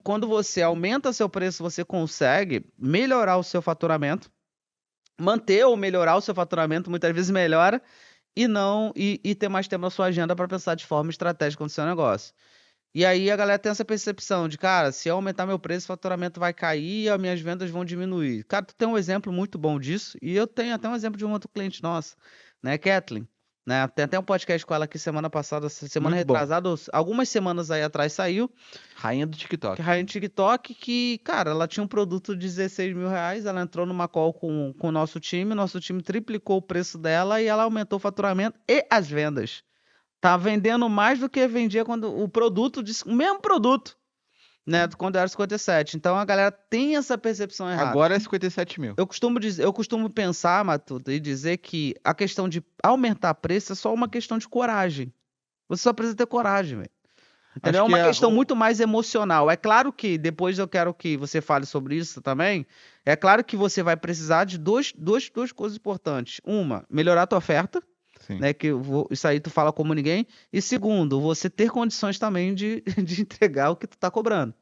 quando você aumenta seu preço, você consegue melhorar o seu faturamento, manter ou melhorar o seu faturamento, muitas vezes melhora, e ter mais tempo na sua agenda para pensar de forma estratégica no seu negócio. E aí a galera tem essa percepção de, cara, se eu aumentar meu preço, o faturamento vai cair e as minhas vendas vão diminuir. Cara, tu tem um exemplo muito bom disso, e eu tenho até um exemplo de um outro cliente nosso, né, Kathleen, né? Tem até um podcast com ela aqui semana passada, semana Muito bom. retrasada, algumas semanas aí atrás saiu, Rainha do que TikTok. é rainha do TikTok, que, cara, ela tinha um produto de 16 mil reais, ela entrou numa call com o nosso time triplicou o preço dela e ela aumentou o faturamento e as vendas. Tá vendendo mais do que vendia quando o produto, o mesmo produto, né, quando era 57. Então a galera tem essa percepção errada. Agora é 57 mil. Eu costumo pensar, Matuto, e dizer que a questão de aumentar preço é só uma questão de coragem. Você só precisa ter coragem, velho. Entendeu? É Acho que uma questão muito mais emocional. É claro que, depois eu quero que você fale sobre isso também, é claro que você vai precisar de duas coisas importantes. Uma, melhorar a tua oferta, Sim. né, isso aí tu fala como ninguém. E segundo, você ter condições também de entregar o que tu tá cobrando.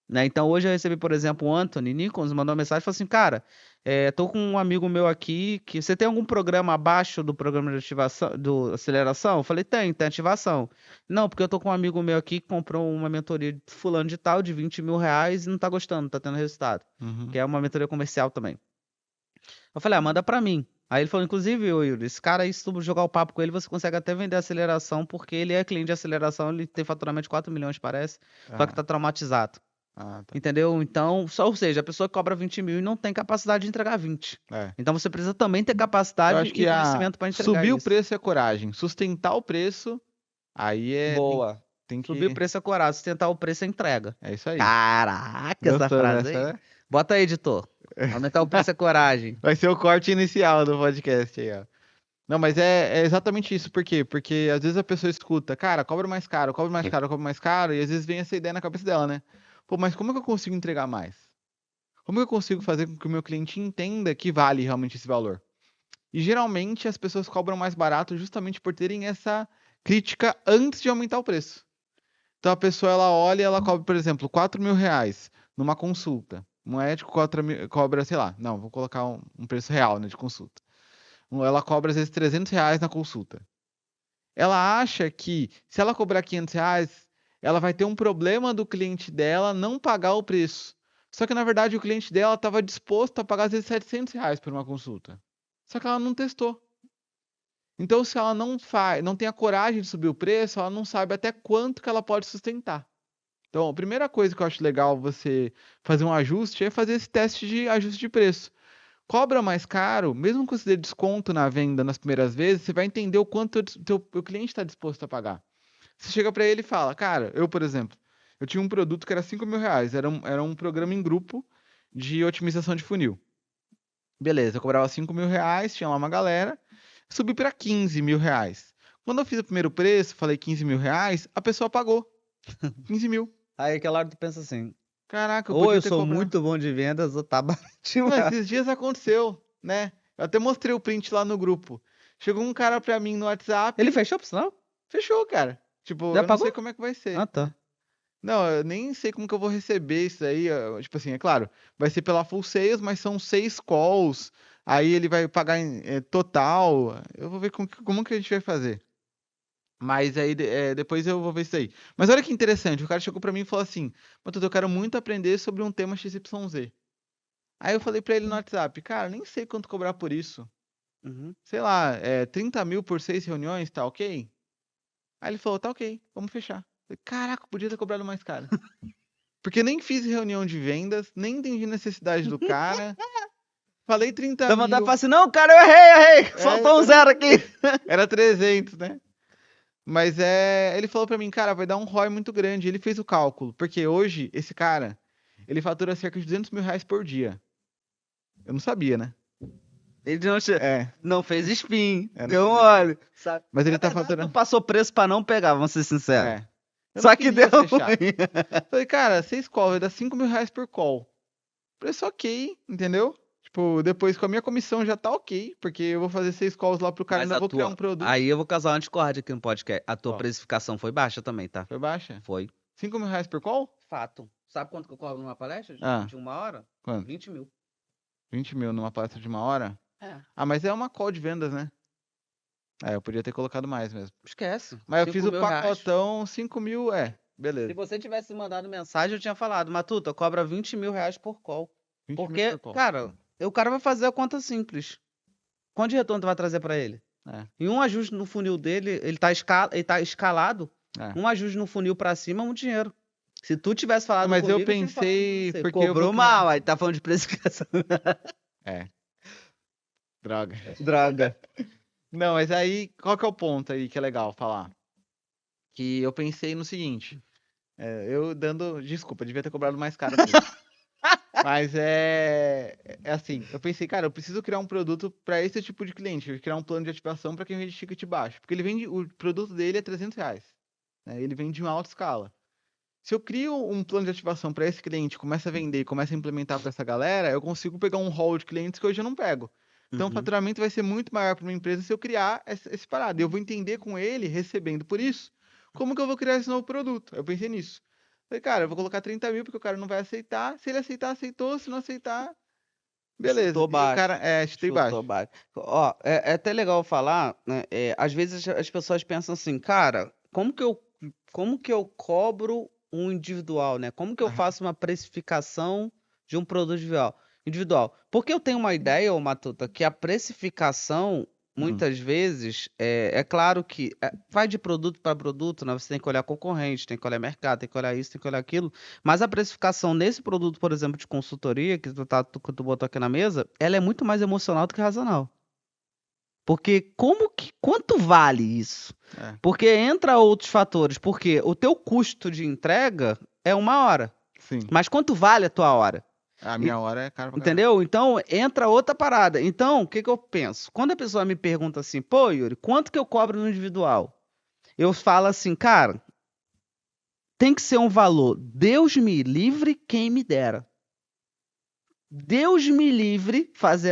Né? Então hoje eu recebi, por exemplo, o Anthony Nichols mandou uma mensagem e falou assim, cara, tô com um amigo meu aqui, que você tem algum programa abaixo do programa de ativação, do aceleração? Eu falei, tem ativação. Não, porque eu tô com um amigo meu aqui que comprou uma mentoria de fulano de tal, de 20 mil reais e não tá gostando, não tá tendo resultado. Uhum. Que é uma mentoria comercial também. Eu falei, manda pra mim. Aí ele falou, inclusive, Yuri, esse cara aí, se tu jogar o papo com ele, você consegue até vender aceleração, porque ele é cliente de aceleração, ele tem faturamento de 4 milhões, parece, só que tá traumatizado. Tá. Entendeu? Então, ou seja, a pessoa que cobra 20 mil e não tem capacidade de entregar 20. É. Então você precisa também ter Eu capacidade acho que e conhecimento para entregar subir o isso. preço é coragem. Sustentar o preço, aí é... Boa. Tem que... Subir o preço é coragem, sustentar o preço é entrega. É isso aí. Caraca, essa Gostou frase dessa, aí. né? Bota aí, editor. Aumentar o preço é coragem. Vai ser o corte inicial do podcast aí, ó. Não, mas é exatamente isso. Por quê? Porque às vezes a pessoa escuta, cara, cobra mais caro, cobra mais caro, cobra mais caro, e às vezes vem essa ideia na cabeça dela, né? Pô, mas como é que eu consigo entregar mais? Como é que eu consigo fazer com que o meu cliente entenda que vale realmente esse valor? E geralmente as pessoas cobram mais barato justamente por terem essa crítica antes de aumentar o preço. Então a pessoa, ela olha e ela cobra, por exemplo, 4 mil reais numa consulta. Um médico cobra, sei lá, não, vou colocar um preço real, né, de consulta. Ela cobra às vezes 300 reais na consulta. Ela acha que se ela cobrar 500 reais, ela vai ter um problema do cliente dela não pagar o preço. Só que na verdade o cliente dela estava disposto a pagar às vezes 700 reais por uma consulta. Só que ela não testou. Então se ela não tem a coragem de subir o preço, ela não sabe até quanto que ela pode sustentar. Então a primeira coisa que eu acho legal você fazer um ajuste é fazer esse teste de ajuste de preço. Cobra mais caro, mesmo que você dê desconto na venda nas primeiras vezes, você vai entender o quanto o cliente está disposto a pagar. Você chega para ele e fala, cara, eu, por exemplo, eu tinha um produto que era 5 mil reais, era um programa em grupo de otimização de funil. Beleza, eu cobrava 5 mil reais, tinha lá uma galera, subi para 15 mil reais. Quando eu fiz o primeiro preço, falei 15 mil reais, a pessoa pagou 15 mil. Aí aquela hora tu pensa assim, Caraca, eu ou podia eu ter sou cobrado. muito bom de vendas, ou tá baratinho. Não, esses dias aconteceu, né? Eu até mostrei o print lá no grupo. Chegou um cara pra mim no WhatsApp. Ele fechou pro sinal? Fechou, cara. Tipo, Já eu não pagou? sei como é que vai ser. Ah, tá. Não, eu nem sei como que eu vou receber isso aí. Tipo assim, é claro, vai ser pela Full Sales, mas são 6 calls. Aí ele vai pagar em total. Eu vou ver como que a gente vai fazer. Mas aí depois eu vou ver isso aí. Mas olha que interessante, o cara chegou pra mim e falou assim: Matuto, eu quero muito aprender sobre um tema XYZ. Aí eu falei pra ele no WhatsApp, cara, nem sei quanto cobrar por isso. Uhum. Sei lá, 30 mil por 6 reuniões, tá ok? Aí ele falou, tá ok, vamos fechar. Eu falei, caraca, podia ter cobrado mais caro. Porque nem fiz reunião de vendas, nem entendi a necessidade do cara. Falei 30 Dá mil. vontade de falar assim, não, cara, eu errei. Faltou um zero aqui. Era 300, né? Mas ele falou pra mim, cara, vai dar um ROI muito grande. Ele fez o cálculo, porque hoje, esse cara, ele fatura cerca de 200 mil reais por dia. Eu não sabia, né? Ele É. não fez spin, É, não deu fez mole. Sabe? Mas ele Na tá verdade, faturando. tu passou preço pra não pegar, vamos ser sinceros. É. Eu Só não que queria deu fechar. ruim. Falei, cara, 6 calls, vai dar 5 mil reais por call. Preço ok, entendeu? Tipo, depois com a minha comissão já tá ok, porque eu vou fazer 6 calls lá pro cara, Mas ainda vou criar um produto. Aí eu vou causar uma discórdia aqui no podcast. A tua Ó. precificação foi baixa também, tá? Foi baixa? Foi. 5 mil reais por call? Fato. Sabe quanto que eu cobro numa palestra Ah. de 1 hora? Quanto? 20 mil. 20 mil numa palestra de 1 hora? É. Ah, mas é uma call de vendas, né? Eu podia ter colocado mais mesmo. Esquece. Mas eu 5 fiz o mil reais. pacotão, 5 mil, Se beleza. você tivesse mandado mensagem, eu tinha falado, Matuta, cobra 20 mil reais por call. 20 mil Porque, por call. cara, o cara vai fazer a conta simples. Quanto de retorno tu vai trazer pra ele? Em um ajuste no funil dele, ele tá escalado. Um ajuste no funil pra cima é um dinheiro. Se tu tivesse falado Mas comigo, eu tinha falado pensei, com você. porque eu Cobrou vou... mal, aí tá falando de precificação. Droga. Droga. Não, mas aí, qual que é o ponto aí que é legal falar? Que eu pensei no seguinte, desculpa, devia ter cobrado mais caro mesmo. Mas é assim, eu pensei, cara, eu preciso criar um produto para esse tipo de cliente, criar um plano de ativação para quem vende ticket baixo, porque o produto dele é R$300, né? Ele vende em alta escala. Se eu crio um plano de ativação para esse cliente, começa a vender, começa a implementar para essa galera, eu consigo pegar um hall de clientes que hoje eu não pego. Então, o faturamento vai ser muito maior para uma empresa se eu criar esse parado. Eu vou entender com ele, recebendo por isso, como que eu vou criar esse novo produto. Eu pensei nisso. Falei, cara, eu vou colocar 30 mil porque o cara não vai aceitar. Se ele aceitar, aceitou. Se não aceitar, beleza. Chutou baixo. E o cara, chutei baixo. Ó, é até legal falar, né? Às vezes as pessoas pensam assim, cara, como que eu cobro um individual, né? Como que eu faço uma precificação de um produto individual? Porque eu tenho uma ideia, ô Matuta, que a precificação, muitas vezes, é claro que vai de produto para produto, né? Você tem que olhar concorrente, tem que olhar mercado, tem que olhar isso, tem que olhar aquilo. Mas a precificação nesse produto, por exemplo, de consultoria, que tu botou aqui na mesa, ela é muito mais emocional do que racional. Porque quanto vale isso? Porque entra outros fatores. Porque o teu custo de entrega é 1 hora. Sim. Mas quanto vale a tua hora? A minha hora é cara pra Entendeu? Então, entra outra parada. Então, o que eu penso? Quando a pessoa me pergunta assim, pô, Yuri, quanto que eu cobro no individual? Eu falo assim, cara, tem que ser um valor. Deus me livre, quem me dera. Deus me livre fazer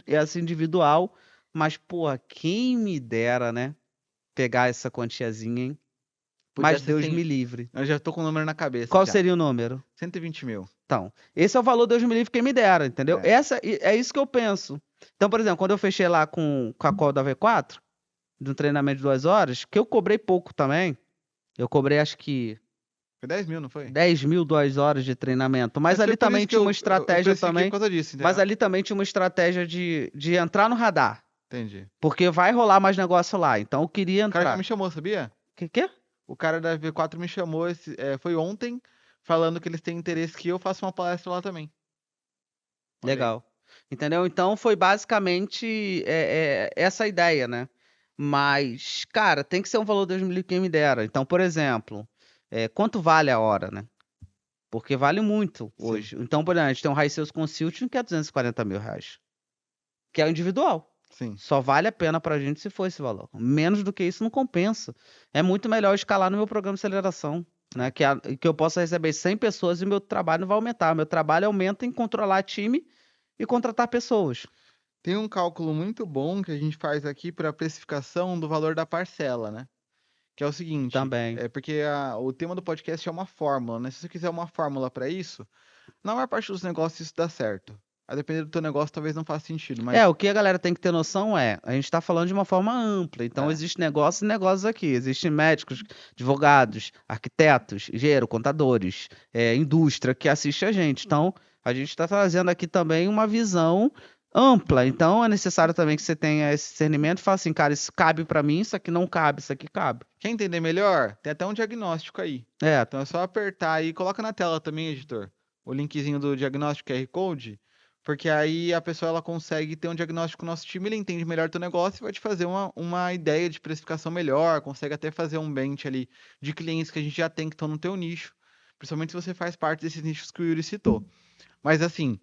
essa individual, mas, porra, quem me dera, né? Pegar essa quantiazinha, hein? Mas Deus me livre. Eu já tô com o número na cabeça. Qual seria o número? 120 mil. Então, esse é o valor Deus me livre, quem me dera, entendeu? É isso que eu penso. Então, por exemplo, quando eu fechei lá com a call da V4, de um treinamento de 2 horas, que eu cobrei pouco também, eu cobrei acho que... Foi 10 mil, não foi? 10 mil, 2 horas de treinamento. Mas ali também tinha uma estratégia também. Mas ali também tinha uma estratégia de entrar no radar. Entendi. Porque vai rolar mais negócio lá. Então eu queria entrar. O cara que me chamou, sabia? Quê? O cara da V4 me chamou, foi ontem, falando que eles têm interesse que eu faça uma palestra lá também. Legal. Entendeu? Então foi basicamente essa ideia, né? Mas, cara, tem que ser um valor Deus me livre quem me dera. Então, por exemplo, quanto vale a hora, né? Porque vale muito hoje. Sim. Então, por exemplo, a gente tem um High Sales Consulting que é 240 mil reais. Que é o individual. Sim. Só vale a pena pra gente se for esse valor. Menos do que isso não compensa. É muito melhor escalar no meu programa de aceleração. Né? Que eu possa receber 100 pessoas e meu trabalho não vai aumentar. Meu trabalho aumenta em controlar time e contratar pessoas. Tem um cálculo muito bom que a gente faz aqui para a precificação do valor da parcela, né? Que é o seguinte, também. Porque o tema do podcast é uma fórmula, né? Se você quiser uma fórmula para isso, na maior parte dos negócios isso dá certo. A depender do teu negócio, talvez não faça sentido. Mas... o que a galera tem que ter noção a gente está falando de uma forma ampla. Então, existe negócios e negócios aqui. Existem médicos, advogados, arquitetos, engenheiros, contadores, indústria que assiste a gente. Então, a gente está trazendo aqui também uma visão ampla. Então, é necessário também que você tenha esse discernimento e fale assim, cara, isso cabe para mim, isso aqui não cabe, isso aqui cabe. Quer entender melhor? Tem até um diagnóstico aí. Então, é só apertar aí. Coloca na tela também, editor, o linkzinho do diagnóstico QR Code. Porque aí a pessoa ela consegue ter um diagnóstico com o nosso time, ele entende melhor o teu negócio e vai te fazer uma ideia de precificação melhor, consegue até fazer um bench ali de clientes que a gente já tem que estão no teu nicho, principalmente se você faz parte desses nichos que o Yuri citou. Mas assim,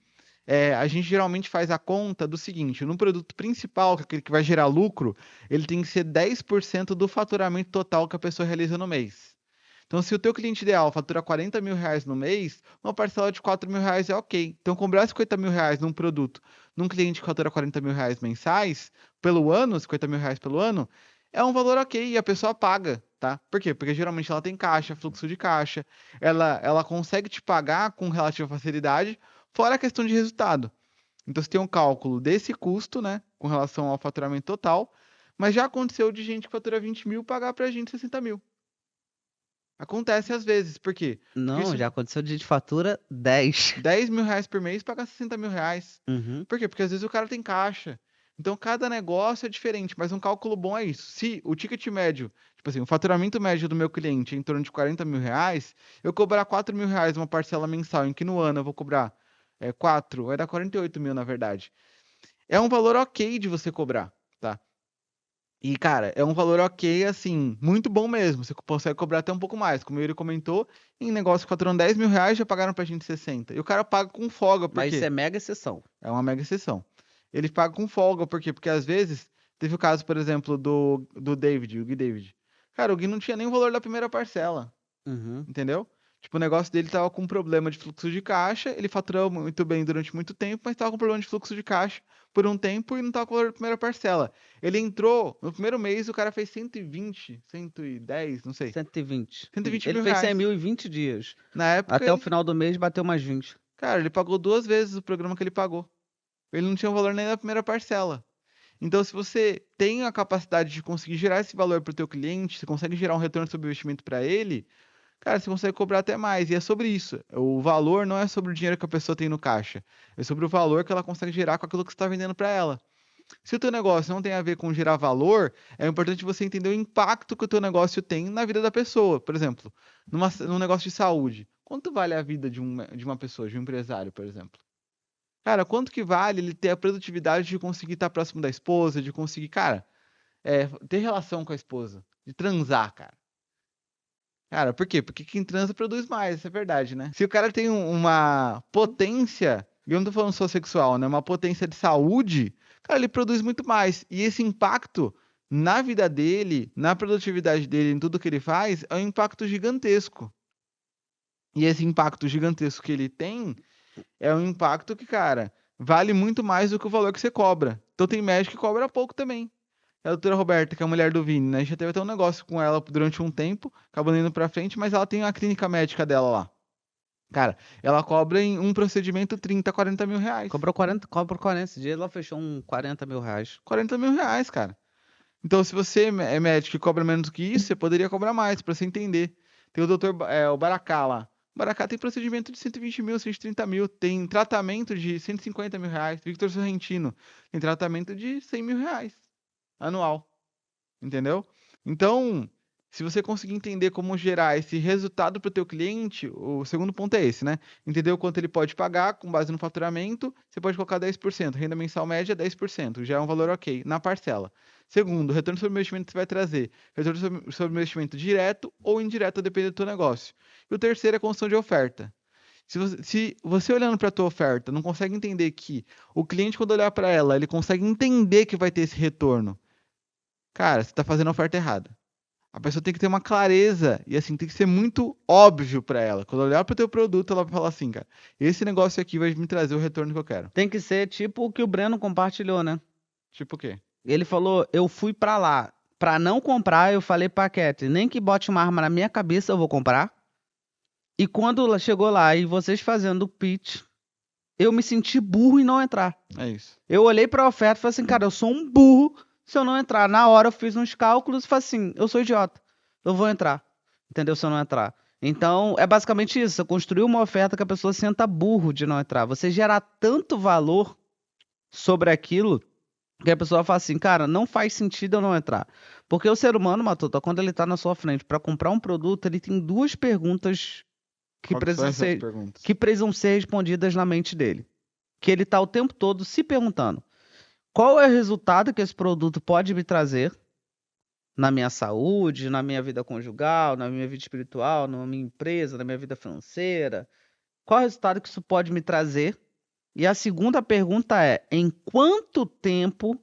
a gente geralmente faz a conta do seguinte, no produto principal, que é aquele que vai gerar lucro, ele tem que ser 10% do faturamento total que a pessoa realiza no mês. Então, se o teu cliente ideal fatura 40 mil reais no mês, uma parcela de 4 mil reais é ok. Então, cobrar 50 mil reais num produto, num cliente que fatura 40 mil reais mensais, pelo ano, 50 mil reais pelo ano, é um valor ok e a pessoa paga. tá? Por quê? Porque geralmente ela tem caixa, fluxo de caixa, ela consegue te pagar com relativa facilidade, fora a questão de resultado. Então você tem um cálculo desse custo, né, com relação ao faturamento total, mas já aconteceu de gente que fatura 20 mil pagar pra gente 60 mil. Acontece às vezes, por quê? Porque Não, isso, já aconteceu de fatura 10. 10 mil reais por mês pagar 60 mil reais. Uhum. Por quê? Porque às vezes o cara tem caixa. Então cada negócio é diferente, mas um cálculo bom é isso. Se o ticket médio, tipo assim, o faturamento médio do meu cliente é em torno de 40 mil reais, eu cobrar 4 mil reais uma parcela mensal, em que no ano eu vou cobrar 4, vai dar 48 mil na verdade. É um valor ok de você cobrar, tá? E, cara, é um valor ok, assim, muito bom mesmo. Você consegue cobrar até um pouco mais. Como ele comentou, em negócio que faturam 10 mil reais, já pagaram pra gente 60. E o cara paga com folga, por Mas isso quê? é mega exceção. É uma mega exceção. Ele paga com folga, por quê? Porque às vezes, teve o caso, por exemplo, do David, o Gui David. Cara, o Gui não tinha nem o valor da primeira parcela. Uhum. Entendeu? Tipo, o negócio dele tava com problema de fluxo de caixa, ele faturou muito bem durante muito tempo, mas tava com problema de fluxo de caixa por um tempo e não tava com o valor da primeira parcela. Ele entrou, no primeiro mês o cara fez 120, 110, não sei, 120. 120 Ele mil fez 100 reais. mil em 20 dias. Na época, Até o final do mês bateu mais 20. cara, ele pagou 2 vezes o programa que ele pagou. Ele não tinha o valor nem da primeira parcela. Então, se você tem a capacidade de conseguir gerar esse valor para o teu cliente, você consegue gerar um retorno sobre o investimento para ele, cara, você consegue cobrar até mais. E é sobre isso. O valor não é sobre o dinheiro que a pessoa tem no caixa. É sobre o valor que ela consegue gerar com aquilo que você está vendendo para ela. Se o teu negócio não tem a ver com gerar valor, é importante você entender o impacto que o teu negócio tem na vida da pessoa. Por exemplo, num negócio de saúde. Quanto vale a vida de uma pessoa, de um empresário, por exemplo? Cara, quanto que vale ele ter a produtividade de conseguir estar próximo da esposa, de conseguir, cara, ter relação com a esposa, de transar, cara. Cara, por quê? Porque quem transa produz mais, isso é verdade, né? Se o cara tem uma potência, e eu não tô falando só sexual, né? Uma potência de saúde, cara, ele produz muito mais. E esse impacto na vida dele, na produtividade dele, em tudo que ele faz, é um impacto gigantesco. E esse impacto gigantesco que ele tem é um impacto que, cara, vale muito mais do que o valor que você cobra. Então tem médico que cobra pouco também. A doutora Roberta, que é a mulher do Vini, né? A gente já teve até um negócio com ela durante um tempo, acabou indo pra frente, mas ela tem a clínica médica dela lá. Cara, ela cobra em um procedimento 30, 40 mil reais. Cobrou 40. Esse dia ela fechou 40 mil reais. 40 mil reais, cara. Então, se você é médico e cobra menos do que isso, você poderia cobrar mais, pra você entender. Tem o doutor, o Baracá lá. O Baracá tem procedimento de 120 mil, 130 mil. Tem tratamento de 150 mil reais. Victor Sorrentino tem tratamento de 100 mil reais anual. Entendeu? Então, se você conseguir entender como gerar esse resultado para o teu cliente, o segundo ponto é esse, né? Entender o quanto ele pode pagar com base no faturamento, você pode colocar 10%, renda mensal média 10%, já é um valor ok na parcela. Segundo, retorno sobre o investimento que você vai trazer, retorno sobre o investimento direto ou indireto, depende do teu negócio. E o terceiro é a construção de oferta. Se você olhando para a tua oferta não consegue entender que o cliente, quando olhar para ela, ele consegue entender que vai ter esse retorno, cara, você está fazendo a oferta errada. A pessoa tem que ter uma clareza e assim tem que ser muito óbvio para ela. Quando olhar para o teu produto, ela vai falar assim, cara, esse negócio aqui vai me trazer o retorno que eu quero. Tem que ser tipo o que o Breno compartilhou, né? Tipo o quê? Ele falou, eu fui pra lá. Pra não comprar, eu falei pra Cat, nem que bote uma arma na minha cabeça, eu vou comprar. E quando ela chegou lá e vocês fazendo o pitch, eu me senti burro em não entrar. É isso. Eu olhei pra oferta e falei assim, cara, eu sou um burro se eu não entrar. Na hora eu fiz uns cálculos e falei assim, eu sou idiota, eu vou entrar. Entendeu? Se eu não entrar. Então, é basicamente isso. Você construir uma oferta que a pessoa senta burro de não entrar. Você gerar tanto valor sobre aquilo que a pessoa fala assim, cara, não faz sentido eu não entrar. Porque o ser humano, Matuta, quando ele tá na sua frente para comprar um produto, ele tem duas perguntas que Qual que são precisam essas ser, perguntas? que precisam ser respondidas na mente dele. Que ele tá o tempo todo se perguntando: qual é o resultado que esse produto pode me trazer na minha saúde, na minha vida conjugal, na minha vida espiritual, na minha empresa, na minha vida financeira? Qual é o resultado que isso pode me trazer? E a segunda pergunta é: em quanto tempo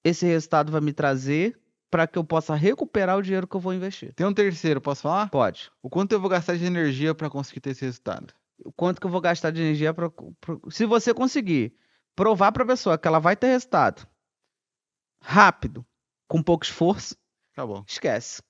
esse resultado vai me trazer para que eu possa recuperar o dinheiro que eu vou investir? Tem um terceiro, posso falar? Pode. O quanto eu vou gastar de energia para conseguir ter esse resultado? O quanto que eu vou gastar de energia para... Se você conseguir provar para a pessoa que ela vai ter resultado rápido, com pouco esforço, Acabou. esquece.